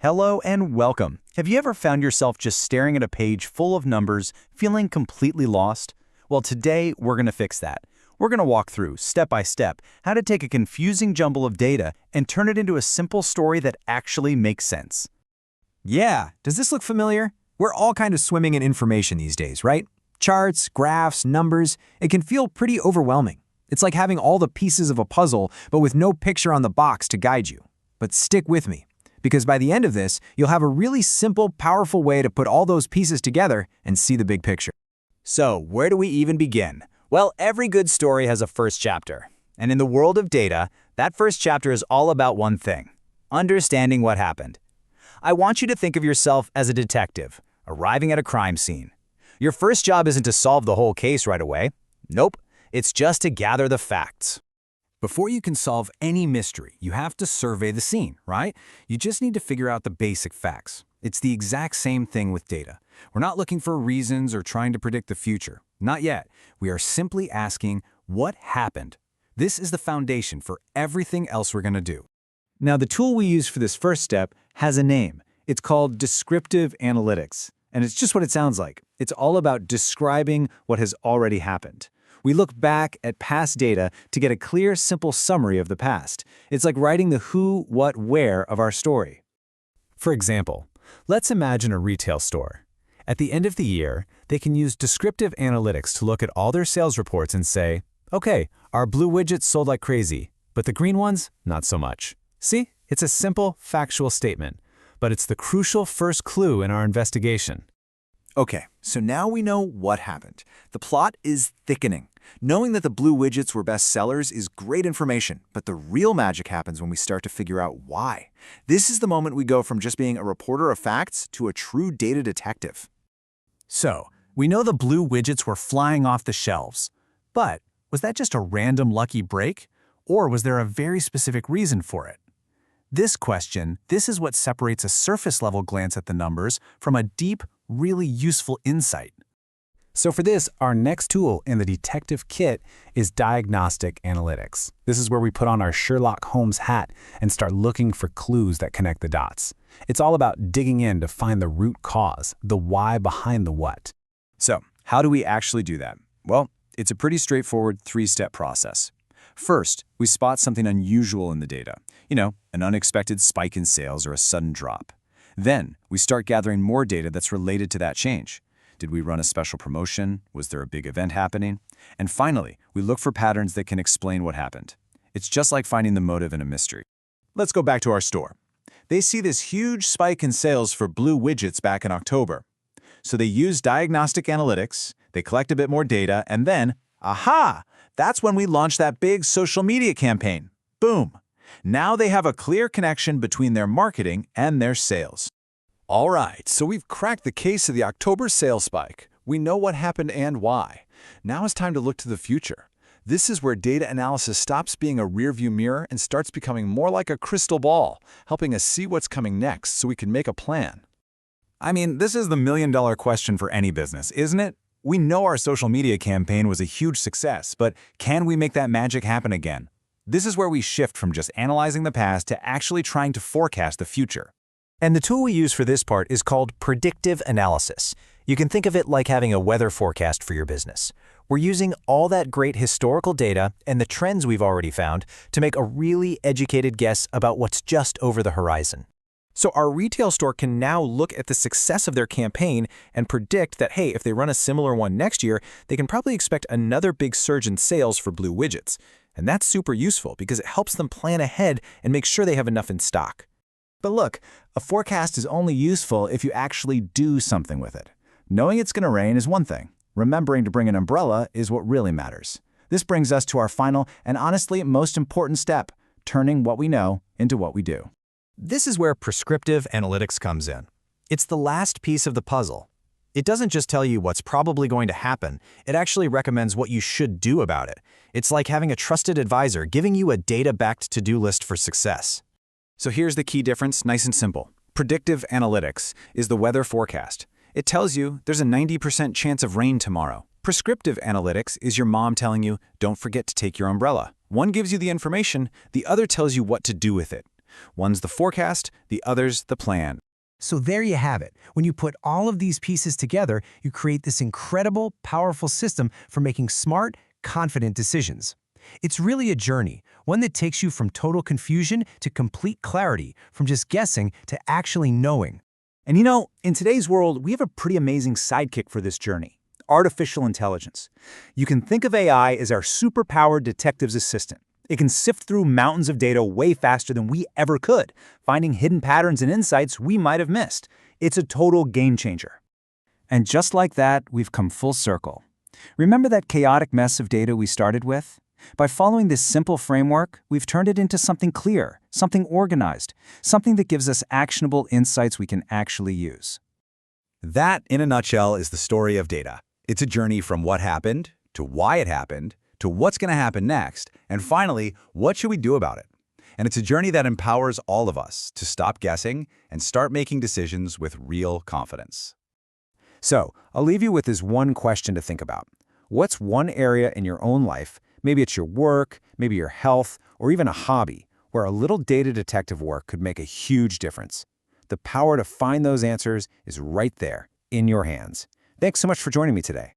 Hello and welcome. Have you ever found yourself just staring at a page full of numbers, feeling completely lost? Well, today we're going to fix that. We're going to walk through, step by step, how to take a confusing jumble of data and turn it into a simple story that actually makes sense. Yeah, does this look familiar? We're all kind of swimming in information these days, right? Charts, graphs, numbers, it can feel pretty overwhelming. It's like having all the pieces of a puzzle, but with no picture on the box to guide you. But stick with me, because by the end of this, you'll have a really simple, powerful way to put all those pieces together and see the big picture. So, where do we even begin? Well, every good story has a first chapter. And in the world of data, that first chapter is all about one thing: understanding what happened. I want you to think of yourself as a detective, arriving at a crime scene. Your first job isn't to solve the whole case right away. Nope, it's just to gather the facts. Before you can solve any mystery, you have to survey the scene, right? You just need to figure out the basic facts. It's the exact same thing with data. We're not looking for reasons or trying to predict the future. Not yet. We are simply asking, what happened? This is the foundation for everything else we're going to do. Now, the tool we use for this first step has a name. It's called Descriptive Analytics. And it's just what it sounds like. It's all about describing what has already happened. We look back at past data to get a clear, simple summary of the past. It's like writing the who, what, where of our story. For example, let's imagine a retail store. At the end of the year, they can use descriptive analytics to look at all their sales reports and say, okay, our blue widgets sold like crazy, but the green ones, not so much. See, it's a simple, factual statement, but it's the crucial first clue in our investigation. Okay, so now we know what happened. The plot is thickening. Knowing that the blue widgets were best sellers is great information, but the real magic happens when we start to figure out why. This is the moment we go from just being a reporter of facts to a true data detective. So, we know the blue widgets were flying off the shelves. But was that just a random lucky break? Or was there a very specific reason for it? This is what separates a surface-level glance at the numbers from a deep, really useful insight. So for this, our next tool in the detective kit is Diagnostic Analytics. This is where we put on our Sherlock Holmes hat and start looking for clues that connect the dots. It's all about digging in to find the root cause, the why behind the what. So, how do we actually do that? Well, it's a pretty straightforward three-step process. First, we spot something unusual in the data. An unexpected spike in sales or a sudden drop. Then, we start gathering more data that's related to that change. Did we run a special promotion? Was there a big event happening? And finally, we look for patterns that can explain what happened. It's just like finding the motive in a mystery. Let's go back to our store. They see this huge spike in sales for blue widgets back in October. So they use Diagnostic Analytics, they collect a bit more data, and then, aha! That's when we launch that big social media campaign. Boom! Now they have a clear connection between their marketing and their sales. All right, so we've cracked the case of the October sales spike. We know what happened and why. Now it's time to look to the future. This is where data analysis stops being a rearview mirror and starts becoming more like a crystal ball, helping us see what's coming next so we can make a plan. I mean, this is the million-dollar question for any business, isn't it? We know our social media campaign was a huge success, but can we make that magic happen again? This is where we shift from just analyzing the past to actually trying to forecast the future. And the tool we use for this part is called Predictive Analysis. You can think of it like having a weather forecast for your business. We're using all that great historical data and the trends we've already found to make a really educated guess about what's just over the horizon. So our retail store can now look at the success of their campaign and predict that, hey, if they run a similar one next year, they can probably expect another big surge in sales for blue widgets. And that's super useful because it helps them plan ahead and make sure they have enough in stock. But look, a forecast is only useful if you actually do something with it. Knowing it's going to rain is one thing. Remembering to bring an umbrella is what really matters. This brings us to our final and honestly most important step, turning what we know into what we do. This is where prescriptive analytics comes in. It's the last piece of the puzzle. It doesn't just tell you what's probably going to happen, it actually recommends what you should do about it. It's like having a trusted advisor giving you a data-backed to-do list for success. So here's the key difference, nice and simple. Predictive analytics is the weather forecast. It tells you there's a 90% chance of rain tomorrow. Prescriptive analytics is your mom telling you, don't forget to take your umbrella. One gives you the information, the other tells you what to do with it. One's the forecast, the other's the plan. So there you have it. When you put all of these pieces together, you create this incredible, powerful system for making smart, confident decisions. It's really a journey, one that takes you from total confusion to complete clarity, from just guessing to actually knowing. And you know, in today's world, we have a pretty amazing sidekick for this journey: artificial intelligence. You can think of AI as our superpowered detective's assistant. It can sift through mountains of data way faster than we ever could, finding hidden patterns and insights we might have missed. It's a total game changer. And just like that, we've come full circle. Remember that chaotic mess of data we started with? By following this simple framework, we've turned it into something clear, something organized, something that gives us actionable insights we can actually use. That, in a nutshell, is the story of data. It's a journey from what happened, to why it happened, to what's going to happen next, and finally, what should we do about it? And it's a journey that empowers all of us to stop guessing and start making decisions with real confidence. So, I'll leave you with this one question to think about. What's one area in your own life, maybe it's your work, maybe your health, or even a hobby, where a little data detective work could make a huge difference? The power to find those answers is right there, in your hands. Thanks so much for joining me today.